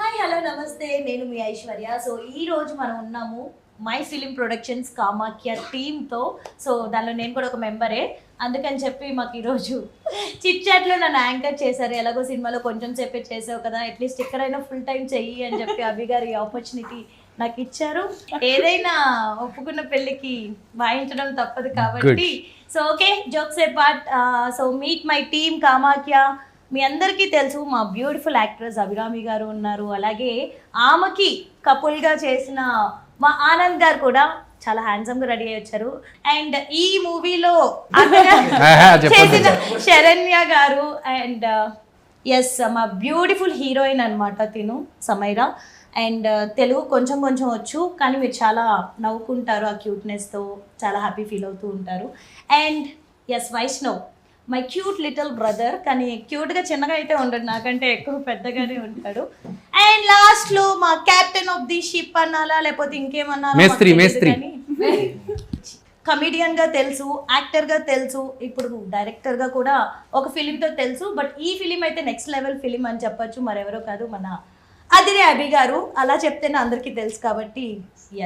Hi hello నమస్తే, నేను మీ Aishwarya. So ఈ రోజు మనం ఉన్నాము మై ఫిలిం ప్రొడక్షన్స్ కామాఖ్య టీమ్తో. సో దానిలో నేను కూడా ఒక మెంబరే. అందుకని చెప్పి మాకు ఈరోజు చిట్ చాట్లో నన్ను యాంకర్ చేశారు. ఎలాగో సినిమాలో కొంచెం సేపే చేసావు కదా, అట్లీస్ట్ ఇక్కడ అయినా ఫుల్ టైం చెయ్యి అని చెప్పి అభి గారు ఈ ఆపర్చునిటీ నాకు ఇచ్చారు. ఏదైనా ఒప్పుకున్న పెళ్ళికి వాయించడం తప్పదు కాబట్టి so okay, jokes a part. So meet my team Kamakhya. మీ అందరికీ తెలుసు మా బ్యూటిఫుల్ యాక్ట్రెస్ అభిరామి గారు ఉన్నారు. అలాగే ఆమెకి కపుల్గా చేసిన మా ఆనంద్ గారు కూడా చాలా హ్యాండ్సమ్గా రెడీ అయ్యి వచ్చారు. అండ్ ఈ మూవీలో చేసిన శరణ్య గారు అండ్ ఎస్ మా బ్యూటిఫుల్ హీరోయిన్ అనమాట తిను సమైరా. అండ్ తెలుగు కొంచెం కొంచెం వచ్చు, కానీ మీరు చాలా నవ్వుకుంటారు ఆ క్యూట్నెస్తో, చాలా హ్యాపీ ఫీల్ అవుతూ ఉంటారు. And yes Vaishnav my cute little brother, కానీ క్యూట్గా చిన్నగా అయితే ఉండడు, నాకంటే ఎక్కువ పెద్దగానే ఉంటాడు. అండ్ లాస్ట్లో మా క్యాప్టెన్ ఆఫ్ ది షిప్ అనాలా లేకపోతే ఇంకేమన్నా, కమిడియన్గా తెలుసు, యాక్టర్గా తెలుసు, ఇప్పుడు డైరెక్టర్గా కూడా ఒక ఫిలింతో తెలుసు. బట్ ఈ ఫిలిం అయితే నెక్స్ట్ లెవెల్ ఫిలిం అని చెప్పొచ్చు. మరెవరో కాదు, మన అదిరే అభి గారు. అలా చెప్తేనే అందరికీ తెలుసు కాబట్టి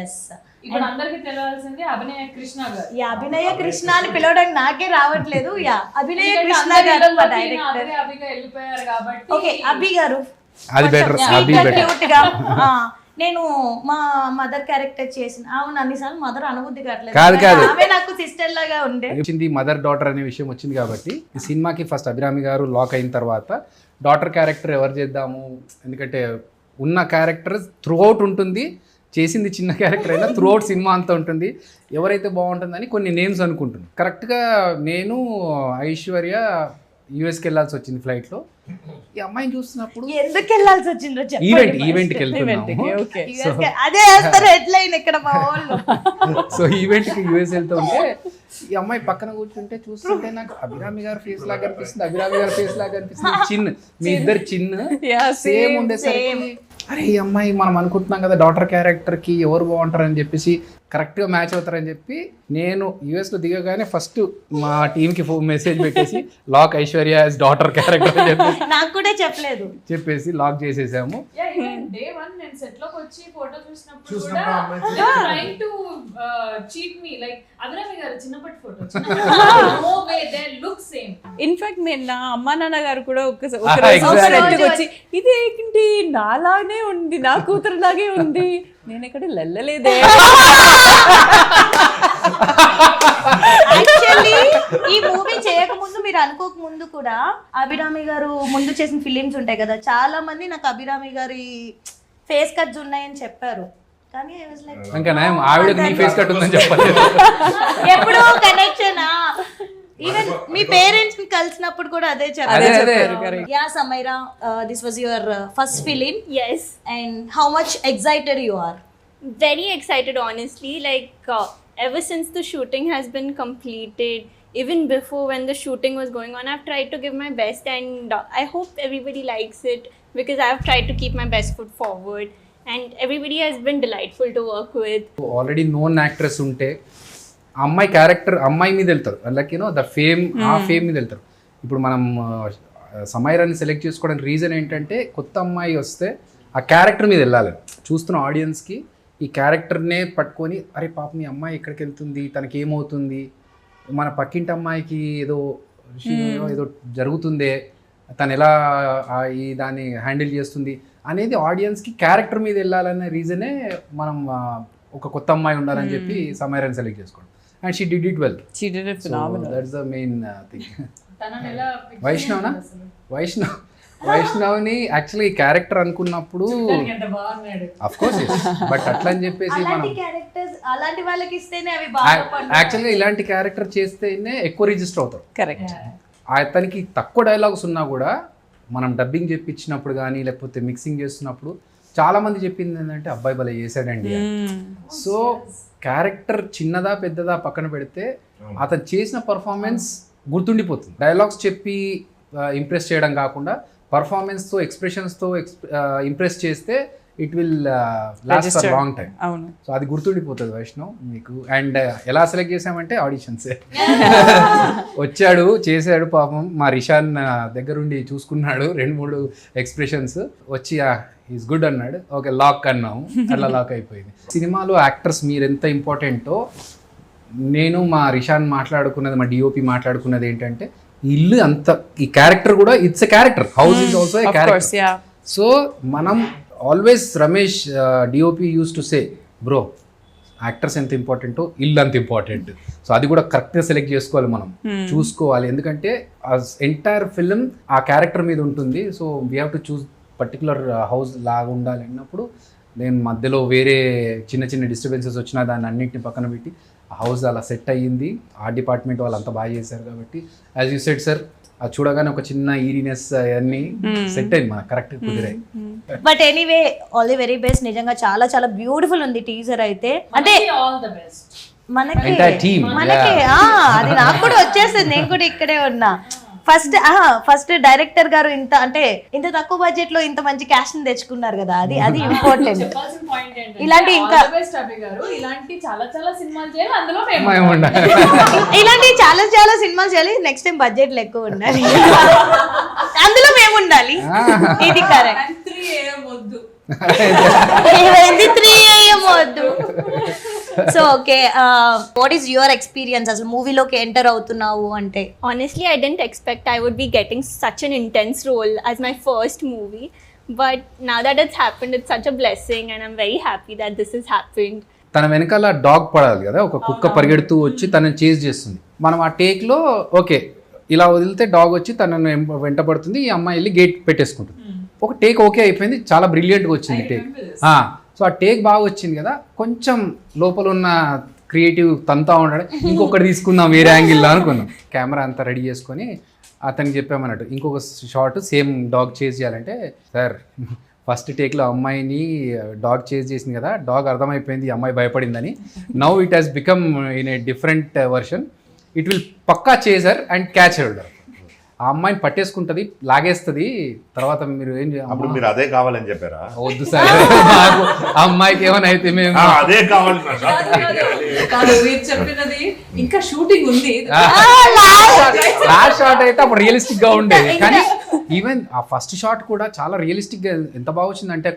ఎస్. ఇప్పుడు అందరికి తెలియాల్సింది అభినయ కృష్ణ గారు. యా, అభినయ కృష్ణ అని పిలవడానికి నాకే రావట్లేదు. యా, అభినయ కృష్ణ గారు మా డైరెక్టర్. అభిగా వెళ్ళిపోయారు కాబట్టి ఓకే, అభి గారు అది బెటర్, అది బెటర్. క్యూట్ గా నేను మా మదర్ క్యారెక్టర్ చేసిన, అవును అన్నిసార్లు మదర్ అనుబుద్ధి కావట్లేదు, ఆమె నాకు సిస్టర్ లాగా ఉండే. వచ్చింది మదర్ డాటర్ అనే విషయం వచ్చింది కాబట్టి ఈ సినిమాకి ఫస్ట్ అభిరామి గారు లాక్ అయిన తర్వాత డాటర్ క్యారెక్టర్ ఎవరు చేద్దాము, ఎందుకంటే ఉన్న క్యారెక్టర్ త్రూ అవుట్ ఉంటుంది, చేసింది చిన్న క్యారెక్టర్ అయినా త్రూ అవుట్ సినిమా అంతా ఉంటుంది, ఎవరైతే బాగుంటుందని కొన్ని నేమ్స్ అనుకుంటున్నాను. కరెక్ట్గా నేను ఐశ్వర్య యూఎస్కి వెళ్ళాల్సి వచ్చింది ఫ్లైట్లో. ఈ అమ్మాయిని చూస్తున్నప్పుడు ఎందుకు వెళ్ళాల్సి వచ్చిందో ఈవెంట్కి వెళ్తున్నాము. అదే వేస్తారు హెడ్లైన్ ఇక్కడ మా వాళ్ళు. సో ఈవెంట్కి యూఎస్ వెళ్తూ ఉంటే ఈ అమ్మాయి పక్కన కూర్చుంటే చూస్తుంటే నాకు అభిరామి గారి ఫేస్ లాగా అనిపిస్తుంది, అభిరామి గారి ఫేస్ లాగా అనిపిస్తుంది. చిన్న మీ ఇద్దరు చిన్న సేమ్ ఉండేసరికి అరే ఈ అమ్మాయి మనం అనుకుంటున్నాం కదా డాటర్ క్యారెక్టర్కి ఎవరు బాగుంటారని చెప్పేసి కరెక్ట్గా మ్యాచ్ అవుతారని చెప్పి నేను యూఎస్లో దిగగానే ఫస్ట్ మా టీంకి మెసేజ్ పెట్టేసి lock Aishwarya as daughter character అని నాకు కూడా చెప్పేసి లాక్ చేసేసాము. డే 1 నేను సెట్ లోకి వచ్చి ఫోటో చూసినప్పుడు కూడా trying to cheat me like Abhirami గారు చిన్నప్పటి photo no way they look same. In fact నేను నా అమ్మా నాన్న గారు కూడా ఒకసారి వచ్చి ఇదేంటి నాలానే ఉంది, నా కూతురు లాగే ఉంది, నేను ఎక్కడ లెల్లలేదే. యాక్చువల్లీ ఈ మూవీ చేయకముందు, మీరు అనుకోక ముందు కూడా అభిరామి గారు ముందు చేసిన ఫిలిమ్స్ ఉంటాయి కదా, చాలా మంది నాకు అభిరామి గారి ఫేస్ కట్స్ ఉన్నాయని చెప్పారు, కానీ ఇంకా ఆవిడకి నీ ఫేస్ కట్ ఉందని చెప్పాలి. ఎప్పుడో కనెక్షన్. ఈవెన్ మీ పేరెంట్స్ ని కలిసినప్పుడు కూడా అదే చెప్పారు. Yeah Samaira, this was your first film. Yes. And how much excited you are? Very excited, honestly. Like, ever since the shooting has been completed, even before when the shooting was going on, I've tried to give my best, and I hope everybody likes it because I've tried to keep my best foot forward, and everybody has been delightful to work with. Already known actress ఉంటే అమ్మాయి character అమ్మాయి మీద వెళ్తారు, like you know the fame, ఆ fame మీద వెళ్తారు. ఇప్పుడు మనం సమైరాని సెలెక్ట్ చేసుకోవడానికి రీజన్ ఏంటంటే కొత్త అమ్మాయి వస్తే ఆ క్యారెక్టర్ మీద వెళ్ళాలి. చూస్తున్న ఆడియన్స్కి ఈ క్యారెక్టర్నే పట్టుకొని అరే పాప మీ అమ్మాయి ఎక్కడికి వెళ్తుంది, తనకి ఏమవుతుంది, మన పక్కింటి అమ్మాయికి ఏదో జరుగుతుందే, తను ఎలా ఈ దాన్ని హ్యాండిల్ చేస్తుంది అనేది ఆడియన్స్కి క్యారెక్టర్ మీద వెళ్ళాలనే రీజనే మనం ఒక కొత్త అమ్మాయి ఉండాలని చెప్పి సమైరాని సెలెక్ట్ చేసుకోవడం. And she did it well. That's the main thing. వైష్ణవ్ని యాక్చువల్లీ క్యారెక్టర్ అనుకున్నప్పుడు అఫ్ కోర్స్ బట్ అట్లా అని చెప్పేసి మనం అలాంటి వాళ్ళకి ఇస్తేనే అవి యాక్చువల్గా ఇలాంటి క్యారెక్టర్ చేస్తేనే ఎక్కువ రిజిస్టర్ అవుతారు. కరెక్ట్. అతనికి తక్కువ డైలాగ్స్ ఉన్నా కూడా మనం డబ్బింగ్ చెప్పించినప్పుడు కానీ లేకపోతే మిక్సింగ్ చేస్తున్నప్పుడు చాలా మంది చెప్పింది ఏంటంటే అబ్బాయి భలే చేశాడండి. సో క్యారెక్టర్ చిన్నదా పెద్దదా పక్కన పెడితే అతను చేసిన పర్ఫార్మెన్స్ గుర్తుండిపోతుంది. డైలాగ్స్ చెప్పి ఇంప్రెస్ చేయడం కాకుండా పర్ఫార్మెన్స్తో ఎక్స్ప్రెషన్స్తో ఇంప్రెస్ చేస్తే it will last for Registered. Long time. అవును. సో అది గుర్తుండిపోతుంది వైష్ణవ్ మీకు. అండ్ ఎలా సెలెక్ట్ చేసామంటే ఆడిషన్సే. వచ్చాడు, చేశాడు, పాపం మా రిషాన్ దగ్గరుండి చూసుకున్నాడు 2-3 ఎక్స్ప్రెషన్స్, వచ్చి ఈజ్ గుడ్ అన్నాడు, ఓకే లాక్ అన్నాము, అట్లా లాక్ అయిపోయింది. సినిమాలో యాక్టర్స్ మీరు ఎంత ఇంపార్టెంటో నేను మా రిషాన్ మాట్లాడుకున్నది, మా డిఓపి మాట్లాడుకున్నది ఏంటంటే ఇల్లు అంత, ఈ క్యారెక్టర్ కూడా it's a character, house is also a Of course, character. yeah. So మనం always Ramesh DOP use to say bro actors ఎంత ఇంపార్టెంటో ఇల్లు అంత ఇంపార్టెంట్. సో అది కూడా కరెక్ట్గా సెలెక్ట్ చేసుకోవాలి, మనం చూసుకోవాలి, ఎందుకంటే ఎంటైర్ ఫిలిం ఆ క్యారెక్టర్ మీద ఉంటుంది. So we have to choose particular house లాగా ఉండాలి అన్నప్పుడు నేను మధ్యలో వేరే చిన్న చిన్న డిస్టర్బెన్సెస్ వచ్చినా దాన్ని అన్నింటిని పక్కన పెట్టి ఆ హౌస్ అలా సెట్ అయ్యింది. ఆ డిపార్ట్మెంట్ వాళ్ళు అంతా బాగా చేశారు కాబట్టి యాజ్ యూ సెడ్ సార్, అది చూడగానే ఒక చిన్న ఈరీనెస్ అవన్నీ సెట్ అయింది, మనకు కరెక్ట్ కుదిరాయి. But anyway all the very best. నిజంగా చాలా చాలా బ్యూటిఫుల్ ఉంది టీజర్ అయితే. అంటే ఆల్ ద బెస్ట్. మనకి ఎంటైర్ టీమ్ అది నాకు కూడా వచ్చేస్తుంది, నేను కూడా ఇక్కడే ఉన్నా. ఫస్ట్ డైరెక్టర్ గారు ఇంత తక్కువ బడ్జెట్ లో ఇంత మంచి క్యాస్ట్ ని తెచ్చుకున్నారు కదా, అది ఇంపార్టెంట్. చెప్పాల్సిన పాయింట్ ఏంటంటే ఇలాంటి ఇంకా బెస్ట్ అభి గారు ఇలాంటి చాలా చాలా సినిమాలు చేయాలి, అందులో మేము మేము ఉండాలి. ఇలాంటి చాలా చాలా సినిమాలు చేయాలి, నెక్స్ట్ టైం బడ్జెట్ ఎక్కువ ఉండాలి, అందులో మేము ఉండాలి. ఇది కరెక్ట్. 3 AM వద్దు. 3 AM వద్దు. So okay, what is your experience అసలు మూవీలోకి ఎంటర్ అవుతున్నావు అంటే? Honestly, I didn't expect I would be getting such an intense role as my first movie. But now that it's happened, it's such a blessing, and I'm very happy that this has happened. తన వెనకాల dog పడాలి కదా, ఒక కుక్క పరిగెడుతూ వచ్చి తనని chase చేస్తుంది. మనం ఆ టేక్లో ఓకే ఇలా వదిలితే డాగ్ వచ్చి తనను వెంట పడుతుంది, ఈ అమ్మాయి వెళ్ళి గేట్ పెట్టేసుకుంటుంది. ఒక టేక్ ఓకే అయిపోయింది, చాలా బ్రిలియంట్గా వచ్చింది టేక్. సో ఆ టేక్ బాగా వచ్చింది కదా, కొంచెం లోపల ఉన్న క్రియేటివ్ తంతా ఉండడం, ఇంకొకటి తీసుకుందాం వేరే యాంగిల్లో అనుకున్నాం. కెమెరా అంతా రెడీ చేసుకొని అతనికి చెప్పామన్నట్టు ఇంకొక షార్ట్ సేమ్ డాగ్ చేజ్ చేయాలంటే, సార్ ఫస్ట్ టేక్లో అమ్మాయిని డాగ్ చేజ్ చేసింది కదా, డాగ్ అర్థమైపోయింది ఈ అమ్మాయి భయపడిందని, now it has become in a different version, it will పక్కా చేజర్ అండ్ క్యాచ్ హోల్డర్. ఆ అమ్మాయిని పట్టేసుకుంటది, లాగేస్తుంది, తర్వాత మీరు ఏం అప్పుడు మీరు అదే కావాలని చెప్పారా? వద్దు సార్, మాకు అమ్మాయికి ఏమైనా అయితే మేము అదే కావాలి కాదు, మీరు చెప్పినది ఇంకా షూటింగ్ ఉంది. లాస్ట్ షాట్ అయితే అప్పుడు రియలిస్టిక్ గా ఉండేది, కానీ ఈవెన్ ఆ ఫస్ట్ షాట్ కూడా చాలా రియలిస్టిక్ గా ఎంత బాగా వచ్చిందంటే,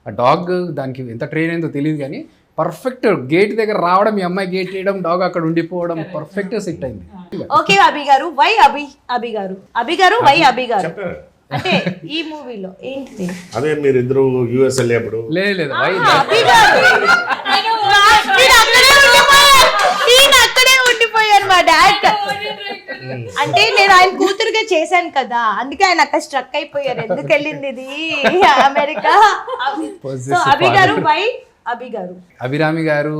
ఆ డాగ్ దానికి ఎంత ట్రైన్ అయిందో తెలియదు కానీ పర్ఫెక్ట్ గేట్ దగ్గర రావడం, మీ అమ్మాయి గేట్ వేయడం, డాగ్ అక్కడ ఉండిపోవడం పర్ఫెక్ట్ సెట్ అయింది. ఓకే అభి గారు, వై అభి గారు వై అభి గారు చెప్పారు. అంటే ఈ మూవీలో ఏంటిది? అదే మీరు ఇద్దరు యుఎస్ వెళ్ళేప్పుడు లేదు వై అభి గారు ఈయన అక్కడే ఉండిపోయారు మా డాడ్. అంటే నేను ఆయన కూతురుగా చేశాను కదా, అందుకే ఆయన అక్కడ స్ట్రక్ అయిపోయారు, ఎందుకు వెళ్ళింది ఇది అమెరికా. సో అభి గారు వై అభి గారు? అభిరామి గారు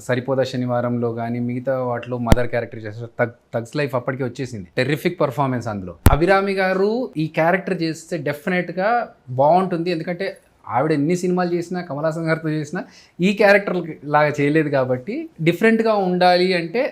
సరిపోదా శనివారంలో కానీ మిగతా వాటిలో మదర్ క్యారెక్టర్ చేస్తారు. తగ్స్ లైఫ్ అప్పటికే వచ్చేసింది, టెర్రిఫిక్ పర్ఫార్మెన్స్ అందులో. అభిరామి గారు ఈ క్యారెక్టర్ చేస్తే డెఫినెట్గా బాగుంటుంది, ఎందుకంటే ఆవిడ ఎన్ని సినిమాలు చేసినా, కమల్ హాసన్ గారితో చేసినా ఈ క్యారెక్టర్ లాగా చేయలేదు కాబట్టి డిఫరెంట్గా ఉండాలి అంటే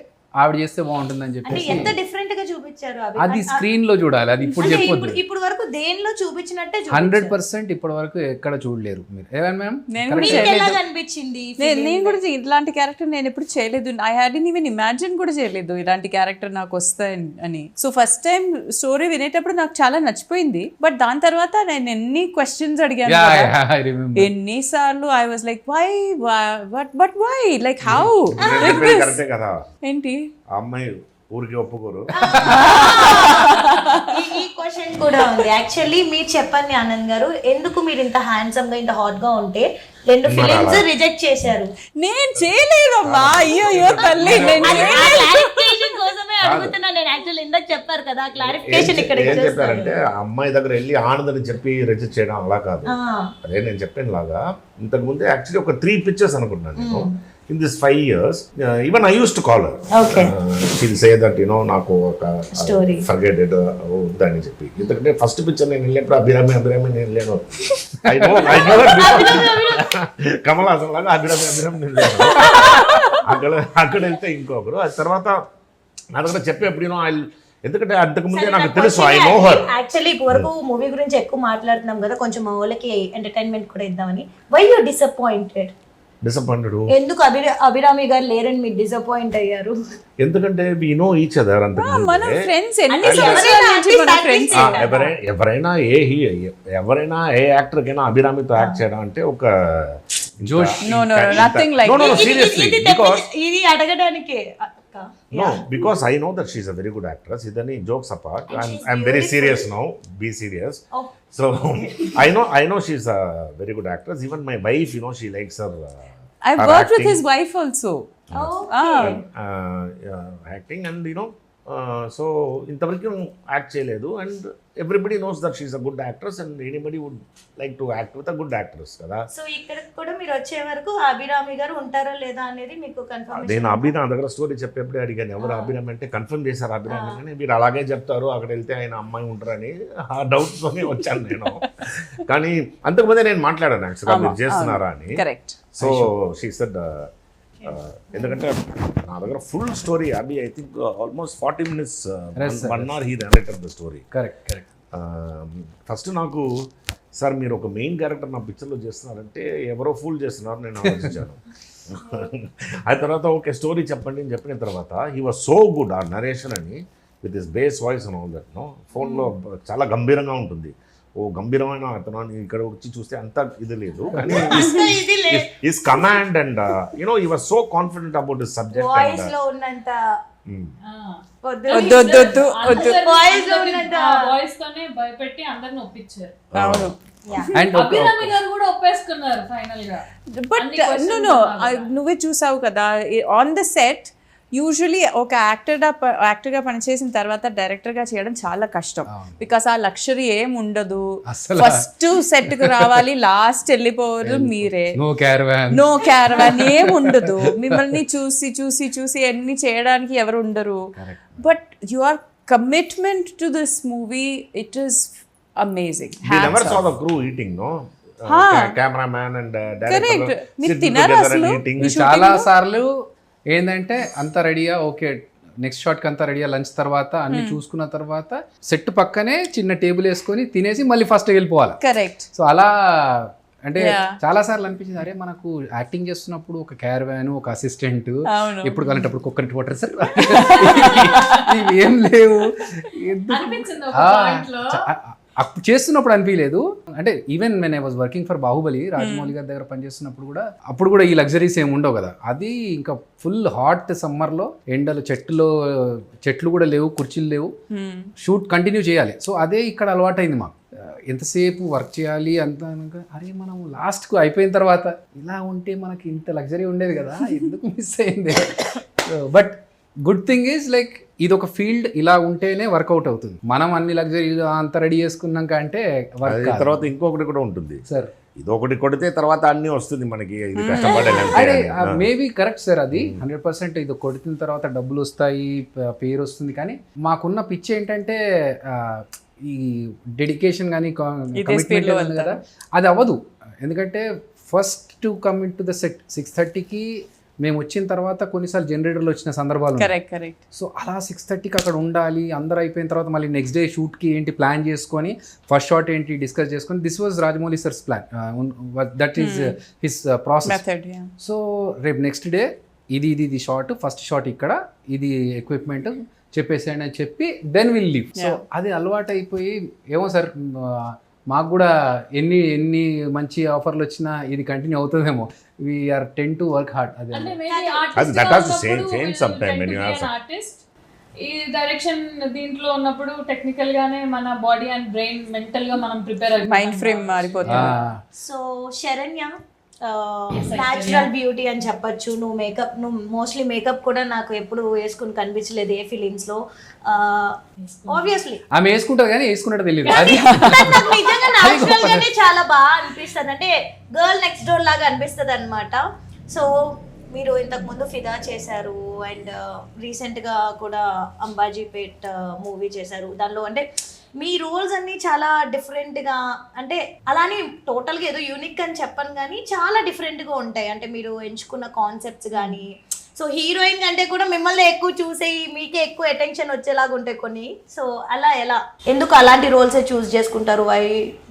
ఆవిడ చేస్తే బాగుంటుందని అంటే చెప్పేసి. ఎంత డిఫరెంట్ గా చూపించారు అది స్క్రీన్ లో చూడాలి, అది ఇప్పుడు అంటే చెప్పొద్దు. ఇప్పుడు వరకు దేనిలో చూపించినట్టే 100% ఇప్పటి వరకు ఎక్కడ చూడలేరు మీరు. ఏమన్నా మేడం? నేను కూడా మీకు చేయలేదు. ఎలాగ అనిపించింది? నేను కూడా ఇట్లాంటి క్యారెక్టర్ నేను ఎప్పుడు చేయలేదు. ఐ హ్యాడెంట్ ఈవెన్ ఇమాజిన్ కూడా చేయలేదు ఇలాంటి క్యారెక్టర్ నాకు వస్తాయి అని. సో ఫస్ట్ టైం స్టోరీ వినేటప్పుడు నాకు చాలా నచ్చిపోయింది, బట్ దాని తర్వాత నేను ఎన్ని క్వశ్చన్స్ అడిగాను Yeah, కదా. yeah, I remember. ఎన్నిసార్లు I was like why but why like how కరెక్టే కదా, ఏంటి ఆ అమ్మాయి ఊరికి ఒప్పుకోరు. ఈ క్వశ్చన్ కూడా ఉంది యాక్చువల్లీ. మీరు చెప్పండి ఆనంద్ గారు, ఎందుకు మీరు ఇంత హ్యాండ్సమ్ గా ఇంత హాట్ గా ఉంటే 2 ఫిలిమ్స్ రిజెక్ట్ చేశారు? నేను చేయలేదమ్మా, అయ్యో తల్లి, నేను క్లారిఫికేషన్ కోసమే అడుగుతున్నా నేను. యాక్చువల్లీ ఇందాక చెప్పారు కదా, క్లారిఫికేషన్ ఇక్కడ ఏం చెప్పారంటే ఆ అమ్మాయి దగ్గర వెళ్ళి ఆనందని చెప్పి రిజిస్టర్ చేయడం అలా కాదు. అదే నేను చెప్పాను లాగా ఇంతకు ముందే యాక్చువల్లీ ఒక 3 పిక్చర్స్ అనుకుంటున్నాను నేను. In this 5 years, even I used to call her. Okay. She'll say that, you know, నాకు ఒక Story. forget it ఉందని చెప్పి. ఎందుకంటే ఫస్ట్ పిక్చర్ నేను వెళ్ళినప్పుడు అభిరామి నేను వెళ్ళాను. I know కమల్ హాసన్ లాగా అభిరామి నేను వెళ్ళాను. అక్కడ వెళ్తే ఇంకొకరు, ఆ తర్వాత నా దగ్గర చెప్పేప్పుడు, యూనో ఎందుకంటే అంతకుముందే నాకు తెలుసు, ఐ నో హర్. యాక్చువల్లీ ఇప్పుడు వరకు మూవీ గురించి ఎక్కువ మాట్లాడుతున్నాం కదా, కొంచెం మా వాళ్ళకి ఎంటర్టైన్మెంట్ కూడా ఇద్దామని. Why you disappointed? డిసప్పాయింటెడ్ ఎందుకు అభిరామి గారు లేరని మీరు డిసప్పాయింట్ అయ్యారు? ఎందుకంటే వి నో ఈచ్ అదర్. మన ఫ్రెండ్స్ ఎన్ని అంటే సంవత్సరాల నుంచి మన ఫ్రెండ్స్. ఎవరైనా ఏ యాక్టర్ కైనా అభిరామితో యాక్ట్ చేయడం అంటే ఒక జోష్. No, nothing like seriously, because ఇది అడగడానికే no, because I know that she's a very good actress. Idani jokes apart, I'm very serious now. Be serious. Oh. So I know she's a very good actress. Even my wife, she likes her. I her worked with acting. his wife also. Acting, and so ఇంతవరకు act చేయలేదు. And everybody knows that she is a good actress and anybody would like to act with a good actress కదా. So ఇక్కడ కూడా మీరు వచ్చే వరకు అభిరామి గారు ఉంటారా లేదా అనేది మీకు కన్ఫర్మేషన్. నేను అభిరామ్ దగ్గర స్టోరీ చెప్పేప్పుడే అడిగాను, ఎవరు అభిరామ్ అంటే కన్ఫర్మ్ చేశారు అభిరామ్ అని. మీరు అలాగే చెప్తారు, అక్కడ వెళ్తే ఆయన అమ్మాయి ఉంటారని ఆ డౌట్తోనే వచ్చాను నేను. కానీ అంతకుముందే నేను మాట్లాడాను యాక్చువల్గా మీరు చేస్తున్నారా అని. Correct. సో షీ సెడ్, ఎందుకంటే నా దగ్గర full story Abhi, I think almost 40 minutes 1 hour he narrated the story. Correct. First నాకు, సార్ మీరు ఒక మెయిన్ క్యారెక్టర్ నా పిక్చర్లో చేస్తున్నారంటే ఎవరో ఫూల్ చేస్తున్నారు నేను ఆలోచించాను. ఆ తర్వాత ఓకే స్టోరీ చెప్పండి అని చెప్పిన తర్వాత హీ వాజ్ సో గుడ్ ఆ నరేషన్ అని, with his base voice and all that. ఫోన్లో చాలా గంభీరంగా ఉంటుంది. ఓ గంభీరమైన అతను అని ఇక్కడ వచ్చి చూస్తే అంత ఇది లేదు, కానీ his command and he was so confident about his subject. Voice లో ఉన్నంత వాయిస్ తోనే భయపెట్టి అందరిని ఒప్పించారు. అవును. అండ్ అభిరామి గారు కూడా ఒప్పేసుకున్నారు ఫైనల్ గా. బట్ no, నువ్వే చూసావు కదా ఆన్ ద సెట్. యూజువలీ ఒక యాక్టర్గా పనిచేసిన తర్వాత డైరెక్టర్గా చేయడం చాలా కష్టం. బికాస్ ఆ లక్షరీ ఏం ఉండదు. ఫస్ట్ సెట్కి రావాలి, లాస్ట్ వెళ్ళిపోవరు మీరే. నో క్యారవాన్ ఏం ఉండదు. మిమ్మల్ని చూసి చూసి చూసి అన్ని చేయడానికి ఎవరు ఉండరు. But your commitment to this movie, it is amazing. We never saw the crew eating, no? Cameraman and Correct. director మీరు sitting తినారా together అసలు? and eating. చాలా సార్లు ఏంటంటే అంతా రెడీయా, ఓకే నెక్స్ట్ షాట్కి అంతా రెడీయా, లంచ్ తర్వాత అన్ని చూసుకున్న తర్వాత సెట్ పక్కనే చిన్న టేబుల్ వేసుకొని తినేసి మళ్ళీ ఫస్ట్ వెళ్ళిపోవాలి. కరెక్ట్. సో అలా అంటే చాలా సార్లు అనిపించింది, అరే మనకు యాక్టింగ్ చేస్తున్నప్పుడు ఒక క్యారవాన్, ఒక అసిస్టెంట్, ఎప్పుడు కాలంటప్పుడు కోకోనట్ వాటర్ సార్ ఇవి ఏం లేవు. అనిపించింది ఒక పాయింట్ లో. అప్పుడు చేస్తున్నప్పుడు అనిపించలేదు. అంటే even when I was working for Baahubali, Rajamouli గారి దగ్గర పనిచేస్తున్నప్పుడు కూడా అప్పుడు కూడా ఈ లగ్జరీస్ ఏమి ఉండవు కదా. అది ఇంకా ఫుల్ హాట్ సమ్మర్లో ఎండలు, చెట్లు కూడా లేవు, కుర్చీలు లేవు, షూట్ కంటిన్యూ చేయాలి. సో అదే ఇక్కడ అలవాటైంది మాకు. ఎంతసేపు వర్క్ చేయాలి అంత, అరే మనం లాస్ట్కు అయిపోయిన తర్వాత ఇలా ఉంటే మనకి ఇంత లగ్జరీ ఉండేది కదా, ఎందుకు మిస్ అయింది. But good thing is like ఇది ఒక ఫీల్డ్, ఇలా ఉంటేనే వర్కౌట్ అవుతుంది. మనం అన్ని లగ్జరీ అంత రెడీ చేసుకున్నాక అంటే వర్క్. తర్వాత ఇంకొకటి కూడా ఉంటుంది సార్, ఇది ఒకటి కొడితే తర్వాత అన్ని వస్తుంది మనకి, ఇది కష్టపడాలి. అదే మేబీ కరెక్ట్ సార్, అది 100%. ఇది కొడుతున్న తర్వాత డబ్బులు వస్తాయి, పేరు వస్తుంది. కానీ మాకున్న పిచ్ ఏంటంటే ఈ డెడికేషన్ కానీ కమిట్మెంట్ కదా, అది అవ్వదు. ఎందుకంటే first to come in to the set 6:30కి మేము వచ్చిన తర్వాత కొన్నిసార్లు జనరేటర్లు వచ్చిన సందర్భాలు. కరెక్ట్. సో అలా 6:30కి అక్కడ ఉండాలి. అందరూ అయిపోయిన తర్వాత మళ్ళీ నెక్స్ట్ డే షూట్కి ఏంటి ప్లాన్ చేసుకొని, ఫస్ట్ షాట్ ఏంటి డిస్కస్ చేసుకొని. This was Rajamouli sir's plan, that is his process. So రేపు నెక్స్ట్ డే ఇది షాట్, ఫస్ట్ షాట్ ఇక్కడ, ఇది ఎక్విప్మెంట్ చెప్పేసాడు అని చెప్పి దెన్ విల్ లీవ్. సో అది అలవాటు అయిపోయి, ఏమో సార్ మాకు కూడా ఎన్ని మంచి ఆఫర్లు వచ్చినా ఇది కంటిన్యూ అవుతుందేమో. We are tend to work hard. ఈ డైరెక్షన్ దీంట్లో ఉన్నప్పుడు టెక్నికల్ గానే మన బాడీ అండ్ బ్రెయిన్ మెంటల్ గా మనం ప్రిపేర్ అయ్యి మైండ్ ఫ్రేమ్ మారిపోతుంది. సో శరణ్య న్యాచురల్ బ్యూటీ అని చెప్పొచ్చు. నువ్వు మోస్ట్లీ మేకప్ కూడా నాకు ఎప్పుడు వేసుకుని కనిపించలేదు ఏ ఫిలిమ్స్ లో. ఆబ్వియస్లీ ఆమె వేసుకుంటారు కానీ వేసుకున్నట్టు తెలియదు. నాకు నిజంగా న్యాచురల్ గానే చాలా బాగా అనిపిస్తుంది, అంటే గర్ల్ నెక్స్ట్ డోర్ లాగా అనిపిస్తుంది అనమాట. సో మీరు ఇంతకు ముందు ఫిదా చేశారు అండ్ రీసెంట్గా కూడా అంబాజీపేట్ మూవీ చేశారు. దానిలో అంటే మీ రోల్స్ అన్నీ చాలా డిఫరెంట్గా, అంటే అలానే టోటల్గా ఏదో యూనిక్ అని చెప్పను కానీ చాలా డిఫరెంట్గా ఉంటాయి. అంటే మీరు ఎంచుకున్న కాన్సెప్ట్స్ కానీ సో హీరోయిన్ కంటే కూడా మిమ్మల్ని ఎక్కువ చూసే మీకే ఎక్కువ అటెన్షన్ వచ్చేలాగా ఉంటాయి కొన్ని. సో అలా ఎలా ఎందుకు అలాంటి రోల్స్ చూస్ చేసుకుంటారు? Why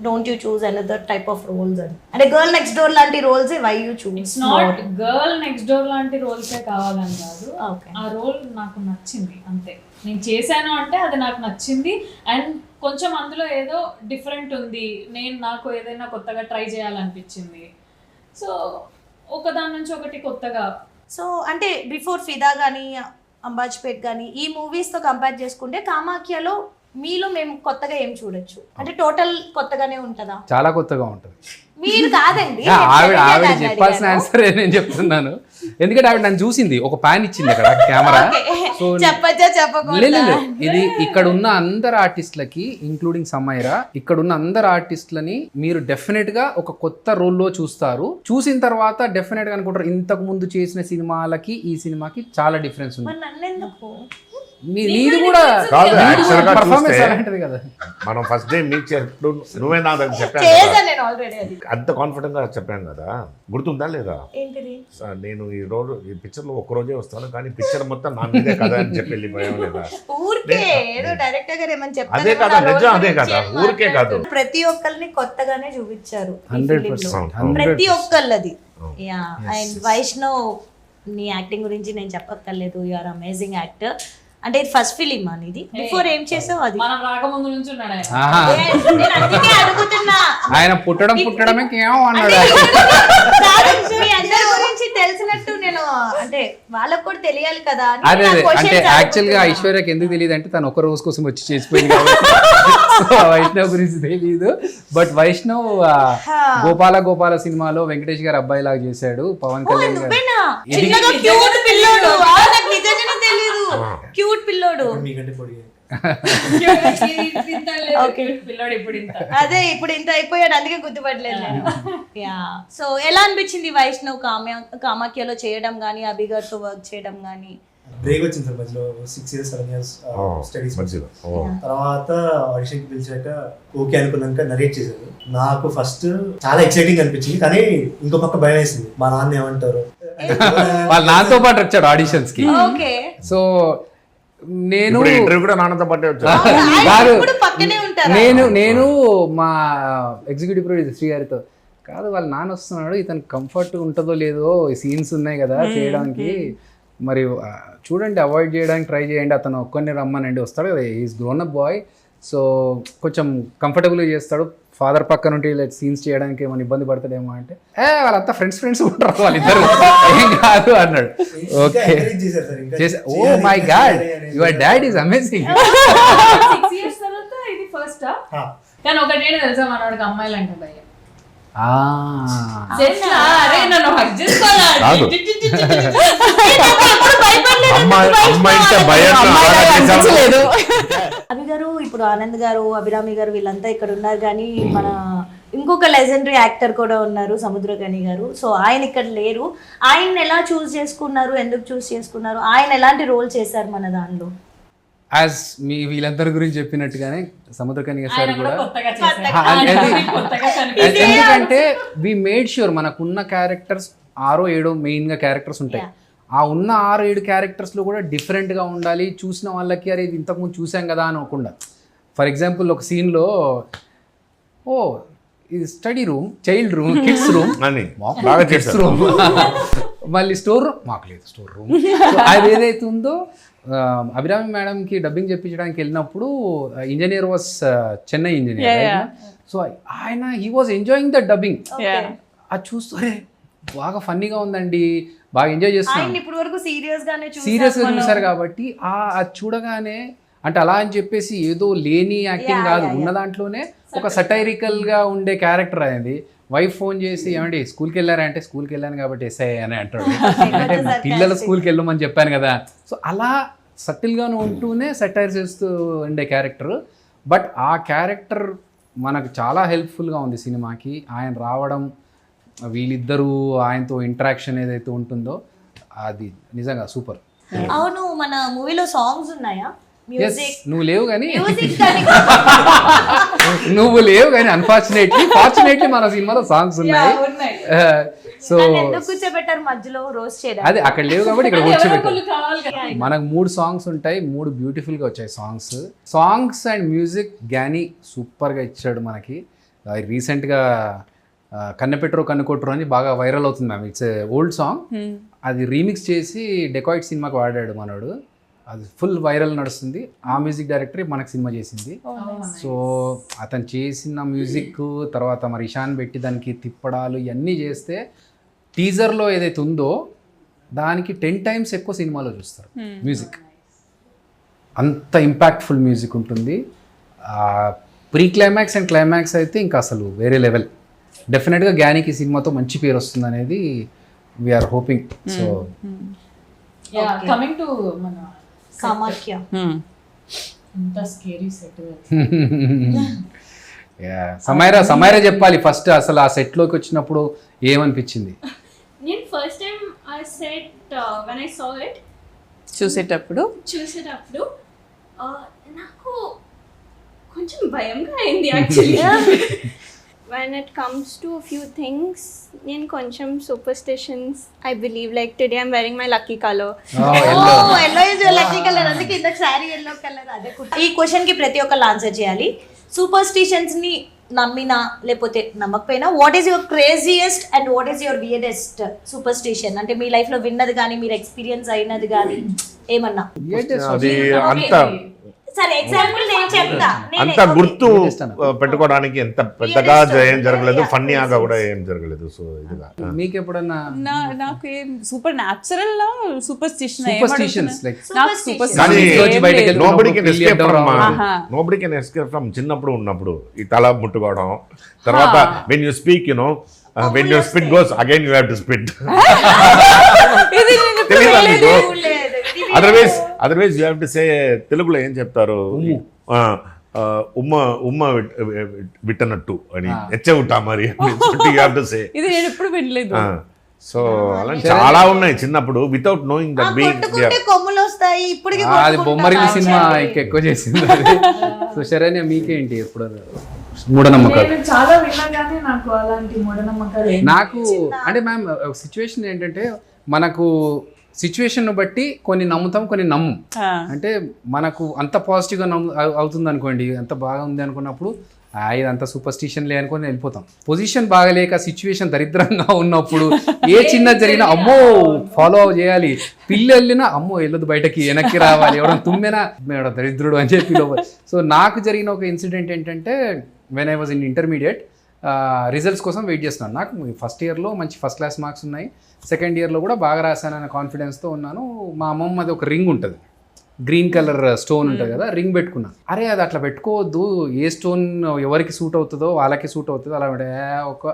don't you choose another type of roles అని? అంటే గర్ల్ నెక్స్ట్ డోర్ లాంటి roles why you choose? It's not girl next door లాంటి రోల్సే కావాలని కాదు, Okay. ఆ రోల్ నాకు నచ్చింది అంతే. నేను చేశాను అంటే అది నాకు నచ్చింది అండ్ కొంచెం అందులో ఏదో డిఫరెంట్ ఉంది, నాకు ఏదైనా కొత్తగా ట్రై చేయాలనిపించింది. సో ఒకదాని నుంచి ఒకటి కొత్తగా. సో అంటే బిఫోర్ ఫిదా కానీ అంబాజ్పేట్ కానీ ఈ మూవీస్తో కంపేర్ చేసుకుంటే కామాఖ్యలో మీలో మేము కొత్తగా ఏం చూడొచ్చు? అంటే టోటల్ కొత్తగానే ఉంటుందా? చాలా కొత్తగా ఉంటుంది. మీరు కాదండి, ఆవిడ చెప్పాల్సిన ఆన్సర్ నేను చెప్తున్నాను. ఎందుకంటే ఆవిడ నన్ను చూసింది, ఒక ప్యాన్ ఇచ్చింది అక్కడ కెమెరా. సో చెప్పచ్చా చెప్పకూడదా? ఇది ఇక్కడ ఉన్న అందరు ఆర్టిస్టులకి ఇంక్లూడింగ్ సమైరా, ఇక్కడ ఉన్న అందరు ఆర్టిస్టులని మీరు డెఫినెట్ గా ఒక కొత్త రోల్లో చూస్తారు. చూసిన తర్వాత డెఫినెట్ గా అనుకుంటారు ఇంతకు ముందు చేసిన సినిమాలకి ఈ సినిమాకి చాలా డిఫరెన్స్ ఉంది. మరి నన్నెందుకు? నీది కూడా కాదు, actual గా పర్ఫార్మెన్స్ చూస్తే అలాంటిది కదా. మనం ఫస్ట్ డే మీట్ చేసినప్పుడు నువ్వే నా దగ్గర చెప్పాను చేశాను కదా, నేను ఆల్రెడీ. అది అంత కాన్ఫిడెంట్ గా చెప్పాను కదా, గుర్తుందా లేదా? ఏంటిది? నేను ఈ రోజు ఈ పిక్చర్ లో ఒక్క రోజే వస్తాను కానీ పిక్చర్ మొత్తం నా మీదే కదా అని చెప్పి వెళ్ళిపోయాం లేదా? ఊరికే ఏదో డైరెక్టర్ గారు ఏమని చెప్తారు అదే కదా, నిజం అదే కదా, ఊరికే కాదు. ప్రతి ఒక్కరిని కొత్తగానే చూపించారు ఈ 100%. film లో. ప్రతి ఒక్కళ్ళది. యా, అండ్ వైష్ణవ్ నీ యాక్టింగ్ గురించి నేను చెప్పక్కర్లేదు, యు ఆర్ అమేజింగ్ యాక్టర్. అంటే ఇది ఫస్ట్ ఫిలిం అనేది, బిఫోర్ ఏం చేసావు? అది మనం రాకముందు నుంచి ఉన్నాడు ఆయన. ఆహా. నేను అందుకే అడుగుతున్నా. ఆయన పుట్టడమే కేమో అన్నాడు. కాదు, మీ అందరి గురించి తెలిసినట్టు నేను అంటే వాళ్ళకు కూడా తెలియాలి కదా అని అదే నా అదే questions అంటే యాక్చువల్ గా అడుగుతున్నా. ఐశ్వర్యకి ఎందుకు తెలియదు అంటే తను ఒక రోజు కోసం వచ్చి చేసిపోయింది కాబట్టి సో వైష్ణవ్ గురించి తెలియదు. బట్ వైష్ణవ్ గోపాల సినిమాలో వెంకటేష్ గారు అబ్బాయి లాగా చేశాడు. పవన్ ఓ, కళ్యాణ్ గారు నువ్వేనా? చిన్నగా క్యూట్ పిల్లోడు. నాకు నిజంగానే తెలీదు. క్యూట్ పిల్లోడు. మీకంటే పొడి ఇంత లేదు, పిల్లోడు ఇప్పుడు ఇంత. అదే ఇప్పుడు ఇంత అయిపోయాడు, అందుకే గుర్తుపట్టలేదు నేను. యా, సో ఎలా అనిపించింది వైష్ణవ్ కామాఖ్యలో చేయడం కానీ అభిగారితో వర్క్ చేయడం కానీ? బ్రేక్ వచ్చింది సార్ మధ్యలో 6 years 7 years స్టడీస్. మంచిగా. తర్వాత ఆడిషన్ కి పిలిచాక ఓకే అనుకున్నాక నరేట్ చేశారు. నాకు ఫస్ట్ చాలా ఎక్సైటింగ్ అనిపించింది, కానీ ఇంకో పక్క భయం వేసింది, మా నాన్న ఏమంటారు. వాళ్ళ నాన్నతో పాటు వచ్చాడు ఆడిషన్స్ కి. ఓకే. సో నేను ఇంటర్వ్యూ కూడా నాన్నతో పాటే వచ్చాను. కాదు, ఇప్పుడు పక్కనే ఉంటారా? నేను మా ఎగ్జిక్యూటివ్ ప్రొడ్యూసర్ శ్రీ గారితో కాదు వాళ్ళ నాన్న వస్తున్నాడు, ఇతను కంఫర్ట్ ఉంటుందో లేదో, సీన్స్ ఉన్నాయి కదా చేయడానికి, మరి చూడండి అవాయిడ్ చేయడానికి ట్రై చేయండి, అతను ఒక్కరిని రమ్మనండి, వస్తాడు కదా, is grown up boy, so కొంచెం కంఫర్టబుల్గా చేస్తాడు. ఫాదర్ పక్కన ఉంటే ఇలా సీన్స్ చేయడానికి ఏమైనా ఇబ్బంది పడతాడేమో అంటే వాళ్ళంతా ఫ్రెండ్స్ ఉంటారు వాళ్ళిద్దరు, ఏం కాదు అన్నాడు. Okay oh my god, your dad is amazing. 6 years తర్వాత ఇది ఫస్ట్. కానీ ఒకటేనే తెలుసా, మనోడికి అమ్మాయిలు అంటే భయం. అరే నన్ను హగ్ చేసుకోవాలి. కాదు. అమ్మాయి అంటే భయం. అభి గారు, ఇప్పుడు ఆనంద్ గారు, అభిరామి గారు వీళ్ళంతా ఇక్కడ ఉన్నారు, కానీ మన ఇంకొక లెజెండరీ యాక్టర్ కూడా ఉన్నారు సముద్రకని గారు. సో ఆయన ఇక్కడ లేరు. ఆయన ఎలా చూస్ చేసుకున్నారు, ఎందుకు చూస్ చేసుకున్నారు, ఆయన ఎలాంటి రోల్ చేశారు మన దానిలో? యాజ్ మీ వీళ్ళందరి గురించి చెప్పినట్టుగానే సముద్రకని గారు సార్ కూడా కొత్తగా చేశారు. కొత్తగా కనిపించింది. ఎందుకంటే వి మేడ్ ష్యూర్ మనకున్న క్యారెక్టర్స్ 6-7 మెయిన్గా క్యారెక్టర్స్ ఉంటాయి. ఆ ఉన్న 6-7 క్యారెక్టర్స్లో కూడా డిఫరెంట్గా ఉండాలి. చూసిన వాళ్ళకి అరే ఇది ఇంతకుముందు చూసాం కదా అనుకుండా. ఫర్ ఎగ్జాంపుల్ ఒక సీన్లో ఓ ఇది study room, child room, kids room అని బాగా కిడ్స్ చేశారు. రూమ్, మళ్ళీ స్టోర్ రూమ్, మాకు లేదు స్టోర్ రూమ్. అది ఏదైతే ఉందో అభిరామి మేడంకి డబ్బింగ్ చెప్పించడానికి వెళ్ళినప్పుడు engineer was Chennai engineer. So ఆయన he was enjoying the dubbing. అది చూస్తే బాగా ఫన్నీగా ఉందండి, బాగా ఎంజాయ్ చేస్తున్నాను. ఇప్పుడు వరకు సీరియస్గా చూసారు కాబట్టి అది చూడగానే అంటే అలా అని చెప్పేసి ఏదో లేని యాక్టింగ్ కాదు, ఉన్న దాంట్లోనే ఒక సటైరికల్గా ఉండే క్యారెక్టర్ అనేది. వైఫ్ ఫోన్ చేసి ఏమండి స్కూల్కి వెళ్ళారా అంటే స్కూల్కి వెళ్ళాను కాబట్టి ఎస్ఐ అని అంటాడు. అంటే పిల్లల స్కూల్కి వెళ్ళమని చెప్పాను కదా. సో అలా సటిల్గాను ఉంటూనే సటైర్ చేస్తూ ఉండే క్యారెక్టర్. బట్ ఆ క్యారెక్టర్ మనకు చాలా హెల్ప్ఫుల్గా ఉంది సినిమాకి. ఆయన రావడం, వీళ్ళిద్దరూ ఆయనతో ఇంటరాక్షన్ ఏదైతే ఉంటుందో అది నిజంగా సూపర్. అవును, మన మూవీలో సాంగ్స్ ఉన్నాయా? నువ్వు లేవు కానీ నువ్వు లేవు కానీ అన్ఫార్చునేట్లీ ఫార్చునేట్లీ మన సినిమాలో సాంగ్స్ ఉన్నాయి. సో నన్ను ఎందుకు కూర్చోబెట్టారు మధ్యలో రోస్ట్ చేయడానికి? అదే అక్కడ లేవు కాబట్టి ఇక్కడ ఎవరో కూర్చోబెట్టారు. ఒకళ్ళు కావాలి కదా. మనకు 3 సాంగ్స్ ఉంటాయి, 3 బ్యూటిఫుల్గా వచ్చాయి సాంగ్స్ అండ్ మ్యూజిక్. గ్యానీ సూపర్గా ఇచ్చాడు మనకి. రీసెంట్గా కన్నెపెట్రో కన్నుకొట్రో అని బాగా వైరల్ అవుతుంది మ్యామ్. ఇట్స్ ఓల్డ్ సాంగ్, అది రీమిక్స్ చేసి డెకాయిట్ సినిమాకి వాడాడు మనోడు. అది ఫుల్ వైరల్ నడుస్తుంది. ఆ మ్యూజిక్ డైరెక్టరే మనకు సినిమా చేసింది. సో అతను చేసిన మ్యూజిక్ తర్వాత మరి ఇషాన్ పెట్టి దానికి తిప్పడాలు ఇవన్నీ చేస్తే టీజర్లో ఏదైతే ఉందో దానికి 10 times ఎక్కువ సినిమాలో చూస్తారు మ్యూజిక్. అంత ఇంపాక్ట్ఫుల్ మ్యూజిక్ ఉంటుంది. ప్రీ క్లైమాక్స్ అండ్ క్లైమాక్స్ అయితే ఇంకా అసలు వేరే లెవెల్. డెఫినెట్గా గ్యానీకి సినిమాతో మంచి పేరు వస్తుంది అనేది we are hoping. So coming to మన కామాఖ్య. ఇంత స్కేరీ సెట్. సమైరా చెప్పాలి ఫస్ట్ అసలు ఆ సెట్లోకి వచ్చినప్పుడు ఏమనిపించింది? నేను first time I set when I saw it చూసేటప్పుడు నాకు కొంచెం భయంగా అయింది actually. When it comes to a few things, నేను కొంచెం superstitions I believe. Like today I'm wearing my lucky color. yellow is your lucky color. అందుకే ఇందాక sorry yellow colour. అదే ఈ క్వశ్చన్ కి ప్రతి ఒక్కరు ఆన్సర్ చేయాలి. సూపర్స్టిషన్స్ ని నమ్మినా లేకపోతే నమ్మకపోయినా what is your craziest and what is your weirdest superstition? అంటే మీ లైఫ్ లో విన్నది కానీ మీరు ఎక్స్పీరియన్స్ అయినది కానీ ఏమన్నా? అది అంత సరే ఎగ్జాంపుల్ నేను చెప్తా. అంత గుర్తు పెట్టుకోవడానికి ఎంత పెద్దగా ఏం జరగలేదు, ఫన్నీగా కూడా ఏం జరగలేదు. సో ఇదిగా మీకు ఎప్పుడన్నా నాకు ఏం super natural law superstition superstitions like కానీ బయటకి నోబడీ కెన్ ఎస్కేప్ ఫ్రమ్ చిన్నప్పుడు ఉన్నప్పుడు ఈ తల ముట్టుకోవడం, తర్వాత when you speak you know when your spit goes again you have to spit. తెలియదా మీకు? Otherwise you have to say, తెలుగులో ఏం చెప్తారు, ఉమ్మ విట్టనట్టు అని ఎచ్చవుటా మరి. You have to say. ఇది నేను ఎప్పుడు వినలేదు. సో అలా చాలా ఉన్నాయి చిన్నప్పుడు వితౌట్ నోయింగ్ దట్ బీయింగ్. కొమ్ములు వస్తాయి ఇప్పటికి. అది బొమ్మరిల్లు సినిమా ఎక్కువ చేసింది. సో శరణ్య మీకేంటి ఎప్పుడు మూఢనమ్మకాలు? నేను చాలా విన్నా కానీ నాకు అలాంటి మూఢనమ్మకాలు నాకు అంటే మ్యామ్ సిచ్యువేషన్ ఏంటంటే మనకు సిచ్యువేషన్ బట్టి కొన్ని నమ్ముతాం, కొన్ని నమ్మం. అంటే మనకు అంత పాజిటివ్గా అవుతుంది అనుకోండి, అంత బాగా ఉంది అనుకున్నప్పుడు ఇదంతా సూపర్స్టిషన్లే అనుకొని వెళ్ళిపోతాం. పొజిషన్ బాగలేక సిచ్యువేషన్ దరిద్రంగా ఉన్నప్పుడు ఏ చిన్న జరిగినా అమ్మో ఫాలో చేయాలి, పిల్లి వెళ్ళినా అమ్మో వెళ్ళదు బయటకి, వెనక్కి రావాలి, ఎవడం తుమ్మినా మేడం దరిద్రుడు అని చెప్పి. సో నాకు జరిగిన ఒక ఇన్సిడెంట్ ఏంటంటే when I was in intermediate, results కోసం వెయిట్ చేస్తున్నాను. నాకు ఫస్ట్ ఇయర్లో మంచి ఫస్ట్ క్లాస్ మార్క్స్ ఉన్నాయి, సెకండ్ ఇయర్లో కూడా బాగా రాశాననే కాన్ఫిడెన్స్తో ఉన్నాను. మా అమ్మమ్మది ఒక రింగ్ ఉంటుంది, గ్రీన్ కలర్ స్టోన్ ఉంటుంది కదా, రింగ్ పెట్టుకున్నా. అరే అది అట్లా పెట్టుకోవద్దు, ఏ స్టోన్ ఎవరికి సూట్ అవుతుందో వాళ్ళకి సూట్ అవుతుందో అలా ఒక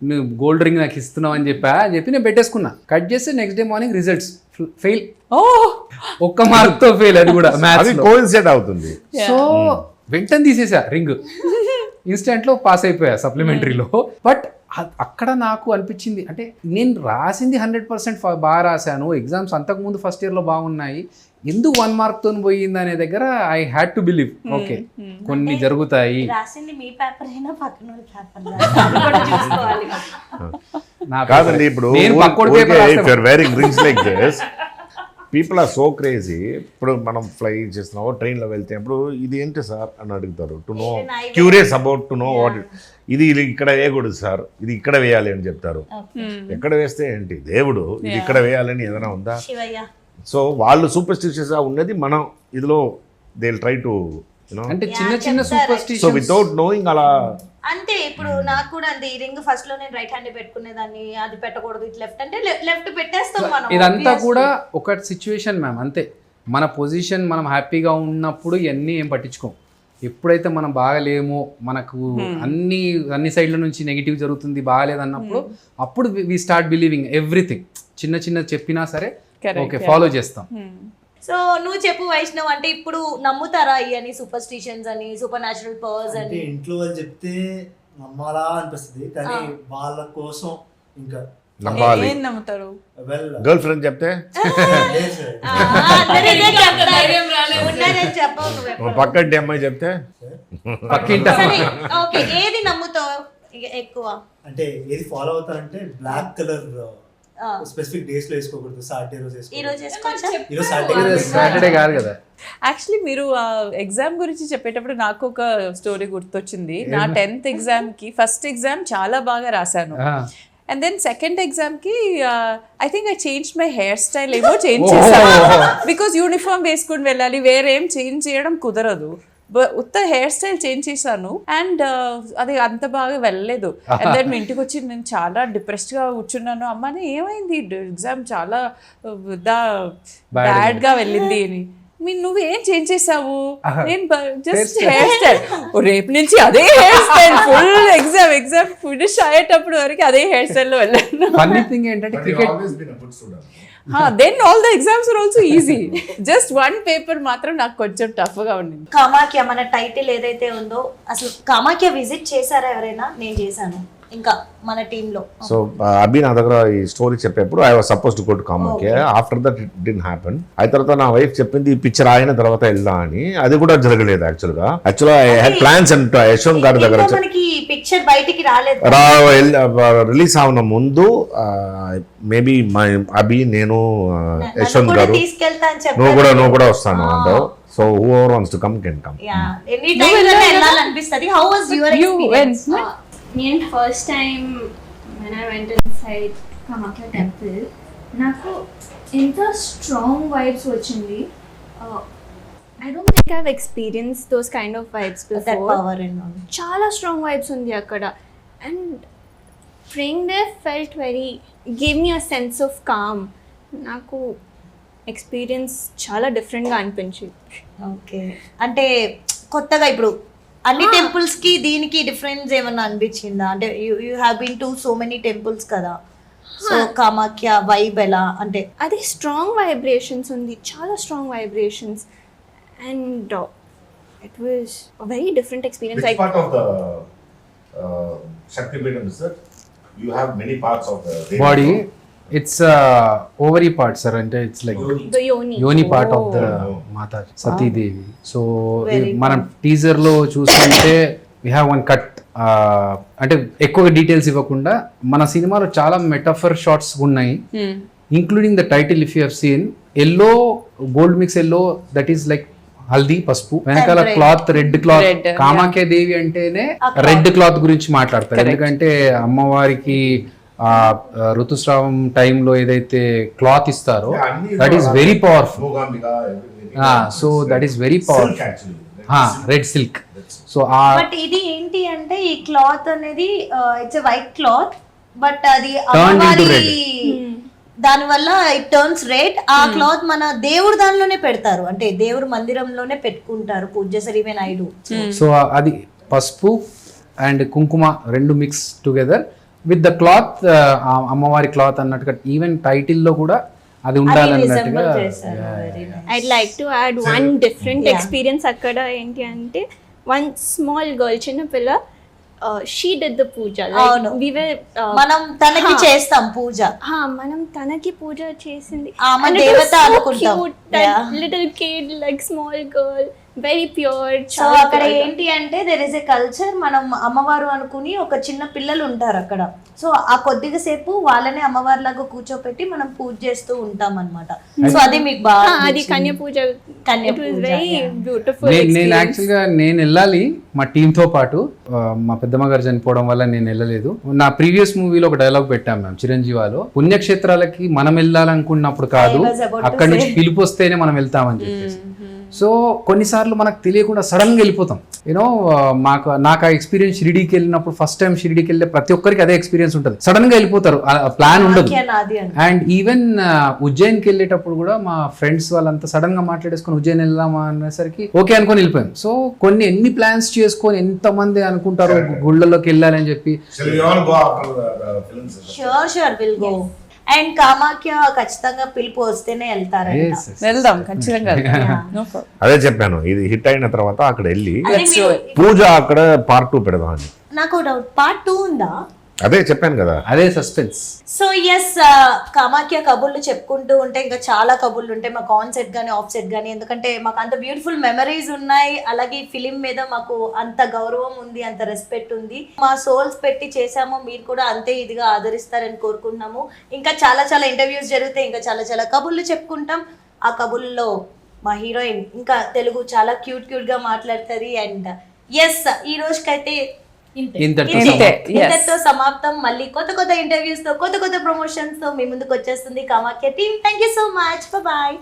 నువ్వు గోల్డ్ రింగ్ నాకు ఇస్తున్నావు అని చెప్పి నేను పెట్టేసుకున్నా. కట్ చేస్తే next day morning results fail. ఒక్క మార్క్తో ఫెయిల్, అది కూడా మ్యాథ్స్ కోయిన్సైడ్ అవుతుంది. సో వెంటనే తీసేసా రింగ్, ఇన్స్టెంట్లో పాస్ అయిపోయా సప్లిమెంటరీలో. బట్ అక్కడ నాకు అనిపించింది అంటే నేను రాసింది 100% బాగా రాశాను, ఎగ్జామ్స్ అంతకుముందు ఫస్ట్ ఇయర్లో బాగున్నాయి, ఎందుకు 1 మార్క్తో పోయింది అనే దగ్గర I had to believe okay కొన్ని జరుగుతాయి. రాసింది మీ పేపర్ అయినా పక్కన పేపర్ చూసుకోవాలి. కాదండి ఇప్పుడు wearing rings like this people are so crazy. ఇప్పుడు మనం ఫ్లై చేస్తున్నావు, ట్రైన్లో వెళ్తే ఇప్పుడు ఇది ఏంటి సార్ అని అడుగుతారు, to know curious about to know what ఇది ఇక్కడ వేయకూడదు సార్, ఇది ఇక్కడ వేయాలి అని చెప్తారు. ఎక్కడ వేస్తే ఏంటి దేవుడు ఇది ఇక్కడ వేయాలని ఏదైనా ఉందా? సో వాళ్ళు సూపర్స్టిషియస్గా ఉన్నది మనం ఇదిలో దే విల్ ట్రై టు అంటే చిన్న చిన్న సూపర్స్టిషన్స్. సో వితౌట్ నోయింగ్ అలా అంతే. ఇప్పుడు నాకు కూడా అంతే, ఈ రింగ్ ఫస్ట్ లో నేను రైట్ హ్యాండ్ పెట్టుకునేదాన్ని, అది పెట్టకూడదు ఇట్ లెఫ్ట్ అంటే లెఫ్ట్ పెట్టేస్తాం మనం. ఇదంతా కూడా ఒక సిచ్యువేషన్ మ్యామ్, అంతే. మన పొజిషన్ మనం హ్యాపీగా ఉన్నప్పుడు ఇవన్నీ ఏం పట్టించుకోం. ఎప్పుడైతే మనం బాగలేమో, మనకు అన్ని సైడ్ల నుంచి నెగిటివ్ జరుగుతుంది, బాగాలేదు అన్నప్పుడు అప్పుడు వి స్టార్ట్ బిలీవింగ్ ఎవ్రీథింగ్. చిన్న చిన్న చెప్పినా సరే ఓకే ఫాలో చేస్తాం. సో నువ్వు చెప్పు వైష్ణవ్, అంటే ఇప్పుడు నమ్ముతారా ఇవన్నీ సూపర్స్టిషన్స్ అని, సూపర్ న్యాచురల్ పవర్స్ అని? ఇంట్లో వాళ్ళు చెప్తే నమ్మాలా అనిపిస్తుంది, కానీ వాళ్ళ కోసం ఇంకా నమ్మాలి. ఏం నమ్ముతారు? గర్ల్ ఫ్రెండ్ చెప్తే చెప్పవు, పక్కంటి అమ్మాయి చెప్తే ఏది నమ్ముతావు? ఇక ఎక్కువ అంటే ఏది ఫాలో అవుతారంటే బ్లాక్ కలర్ స్పెసిఫిక్ డేస్ లో వేసుకోకూడదు. సాటర్డే రోజు ఈ రోజు వేసుకోవచ్చా? ఈరోజు సాటర్డే సాటర్డే కాదు కదా. యాక్చువల్లీ మీరు ఆ ఎగ్జామ్ గురించి చెప్పేటప్పుడు నాకు ఒక స్టోరీ గుర్తొచ్చింది. నా 10th ఎగ్జామ్కి ఫస్ట్ ఎగ్జామ్ చాలా బాగా రాశాను. అండ్ దెన్ సెకండ్ ఎగ్జామ్కి I think I change my hair style ఏమో చేంజ్ చేశాను. బికాజ్ యూనిఫామ్ వేసుకుని వెళ్ళాలి, వేరేం చేంజ్ చేయడం కుదరదు. ఉత్త హెయిర్ స్టైల్ చేంజ్ చేశాను అండ్ అది అంత బాగా వెళ్ళలేదు. అండ్ దెన్ ఇంటికి వచ్చి నేను చాలా డిప్రెస్డ్గా కూర్చున్నాను. అమ్మని ఏమైంది, ఎగ్జామ్ చాలా బ్యాడ్ గా వెళ్ళింది అని. నువ్వేం చేంజ్ చేసావు? నేను జస్ట్ హెయిర్ స్టైల్. రేపు నుంచి అదే hair style full exam finish అయ్యేటప్పుడు వరకు అదే హెయిర్ స్టైల్ లో వెళ్ళాను. ఫన్నీ థింగ్ ఏంటంటే cricket then all the exams are also easy. Just one paper మాత్రం నాకు కొంచెం టఫ్ గా ఉండింది. కామాఖ్య మన టైటిల్ ఏదైతే ఉందో, అసలు కామాఖ్య విజిట్ చేశారా ఎవరైనా? నేను చేశాను ఇంకా మన టీంలో. సో అభి నా దగ్గర ఈ స్టోరీ చెప్పేప్పుడు I was suppose to go to Kamakhya. After that it did happen. అయిన తర్వాత నా వైఫ్ చెప్పింది ఈ పిక్చర్ అయిన తర్వాత వెళ్దా అని. అది కూడా జరగలేదు యాక్చువల్గా. I had plans and Yashwant గారి దగ్గర మనకి పిక్చర్ బయటికి రాలేదు. రిలీజ్ అవన ముందు మేబీ మా అభి, నేను, యశ్వంత్ గారు తీసుకెళ్తా అని నువ్వు కూడా వస్తాను అన్నావు. So whoever wants to come can come. Any time వెళ్ళాలనిపిస్తది. How was your experience? నేను first time when I went inside Kamakya temple, నాకు ఎంత స్ట్రాంగ్ వైబ్స్ వచ్చింది. I don't think I've experienced those kind of vibes that before. power and all. చాలా strong vibes ఉంది అక్కడ. And praying there felt very, gave me a sense of calm. నాకు experience చాలా డిఫరెంట్గా అనిపించింది. ఓకే, అంటే కొత్తగా ఇప్పుడు అన్ని టెంపుల్స్ కి దీనికి డిఫరెన్స్ ఏమన్నా అనిపించిందా? అంటే you have been to so many temples కదా, సో కామాఖ్య వైబ్ ఎలా? అంటే అది స్ట్రాంగ్ వైబ్రేషన్స్ ఉంది, చాలా strong vibrations. And it was a very different experience. Which part of the Shakti Pidam is that? You have many parts of the body. It's ovary part sir. అంటే it's like the yoni. యోని part of the Mata Satidevi. So మనం teaser లో చూస్తుంటే we have one cut. అంటే ఎక్కువ details ఇవ్వకుండా మన సినిమాలో చాలా మెటాఫర్ షార్ట్స్ ఉన్నాయి, including the title. If you have seen yellow, gold mix yellow, that is like haldi, పసుపు. వెనకాల క్లాత్ రెడ్ క్లాత్. కామాఖ్య దేవి అంటేనే రెడ్ క్లాత్ గురించి మాట్లాడతారు. ఎందుకంటే అమ్మవారికి ఋతుస్రావం టైంలో ఏదైతే క్లాత్ ఇస్తారో that is very powerful. So that is very powerful, red silk. So but ఇది ఏంటి అంటే ఈ క్లాత్ అనేది ఇట్స్ వైట్ క్లాత్, బట్ అది Turned into అమ్మవారి red. దాని వల్ల ఇట్ టర్న్స్ రెడ్. ఆ క్లాత్ మన దేవుడు దానిలోనే పెడతారు, అంటే దేవుడు మందిరంలోనే పెట్టుకుంటారు పూజ్యసరి నాయుడు. సో అది పసుపు అండ్ కుంకుమ రెండు mix together with the cloth, అమ్మవారి క్లాత్ అన్నట్టుగా. ఈవెన్ టైటిల్ లో కూడా అది ఉండాలన్నట్టుగా. I'd like to add one different experience అక్కడ. ఏంటి అంటే one small girl, చిన్న పిల్ల, she did the puja. Like we were మనం తనకి చేస్తాం పూజ. మనం తనకి పూజ చేసింది. ఆమె దేవత అనుకుంటాం. Little kid, like small girl, very pure. So అక్కడ ఏంటి అంటే దెర్ ఇస్ ఎ కల్చర్. మనం అమ్మవారు అనుకుని ఒక చిన్న పిల్లలు ఉంటారు అక్కడ. సో ఆ కొద్దిగా సేపు వాళ్ళని అమ్మవారి లాగా కూర్చోపెట్టి మనం పూజ చేస్తూ ఉంటాం అన్నమాట. సో అది మీకు బాగా అది కన్య పూజ. It was very beautiful. నేను యాక్చువల్గా నేను వెళ్ళాలి మా టీమ్ తో పాటు. మా పెద్దమ్మ గారు చనిపోవడం వల్ల నేను వెళ్ళలేదు. నా ప్రీవియస్ మూవీలో ఒక డైలాగ్ పెట్టాం మేము చిరంజీవాలో, పుణ్యక్షేత్రాలకి మనం వెళ్ళాలనుకున్నప్పుడు కాదు, అక్కడి నుంచి పిలుపు వస్తేనే మనం వెళ్తామని చెప్పేసి. సో కొన్నిసార్లు మనకు తెలియకుండా సడన్ గా వెళ్ళిపోతాం. యూనో నాకు ఆ ఎక్స్పీరియన్స్ షిరిడీకి వెళ్ళినప్పుడు, ఫస్ట్ టైం షిరిడీకి వెళ్ళే ప్రతి ఒక్కరికి అదే ఎక్స్పీరియన్స్ ఉంటుంది. సడన్ గా వెళ్ళిపోతారు, ప్లాన్ ఉండదు. అండ్ ఈవెన్ ఉజ్జయిన్కి వెళ్ళేటప్పుడు కూడా మా ఫ్రెండ్స్ వాళ్ళంతా సడన్ గా మాట్లాడేసుకొని ఉజ్జయిన్ వెళ్దామా అనేసరికి ఓకే అనుకొని వెళ్ళిపోయాం. సో ఎన్ని ప్లాన్స్ చేసుకొని ఎంతమంది అనుకుంటారు గుళ్ళలోకి వెళ్ళాలని చెప్పి. Sure will go. And Kamakhya ఖచ్చితంగా పిలుపు వస్తేనే వెళ్తారంట. వెళ్దాం ఖచ్చితంగా. అదే చెప్పాను, ఇది హిట్ అయిన తర్వాత అక్కడ వెళ్ళి పూజ అక్కడ part 2 పెడదాం అని. నాకు డౌట్, part 2 ఉందా? అదే చెప్పాను కదా. అదే సస్పెన్స్. సో ఎస్, కామాఖ్య కబుర్లు చెప్పుకుంటూ ఉంటే ఇంకా చాలా కబుర్లు ఉంటాయి మాకు ఆన్ సెట్ కానీ ఆఫ్ సెట్ కానీ, ఎందుకంటే మాకు అంత బ్యూటిఫుల్ మెమరీస్ ఉన్నాయి. అలాగే ఈ ఫిలిం మీద మాకు అంత గౌరవం ఉంది, అంత రెస్పెక్ట్ ఉంది. మా సోల్స్ పెట్టి చేసాము, మీరు కూడా అంతే ఇదిగా ఆదరిస్తారని కోరుకుంటున్నాము. ఇంకా చాలా చాలా ఇంటర్వ్యూస్ జరుగుతాయి, ఇంకా చాలా చాలా కబుర్లు చెప్పుకుంటాం. ఆ కబుర్లో మా హీరోయిన్ ఇంకా తెలుగు చాలా క్యూట్ గా మాట్లాడుతుంది. అండ్ ఎస్, ఈ రోజుకైతే ఇంతటితో సమాప్తం. మళ్ళీ కొత్త కొత్త ఇంటర్వ్యూస్ తో, కొత్త కొత్త ప్రమోషన్స్ తో మీ ముందుకు వచ్చేస్తుంది Kamakhya team. Thank you so much. Bye.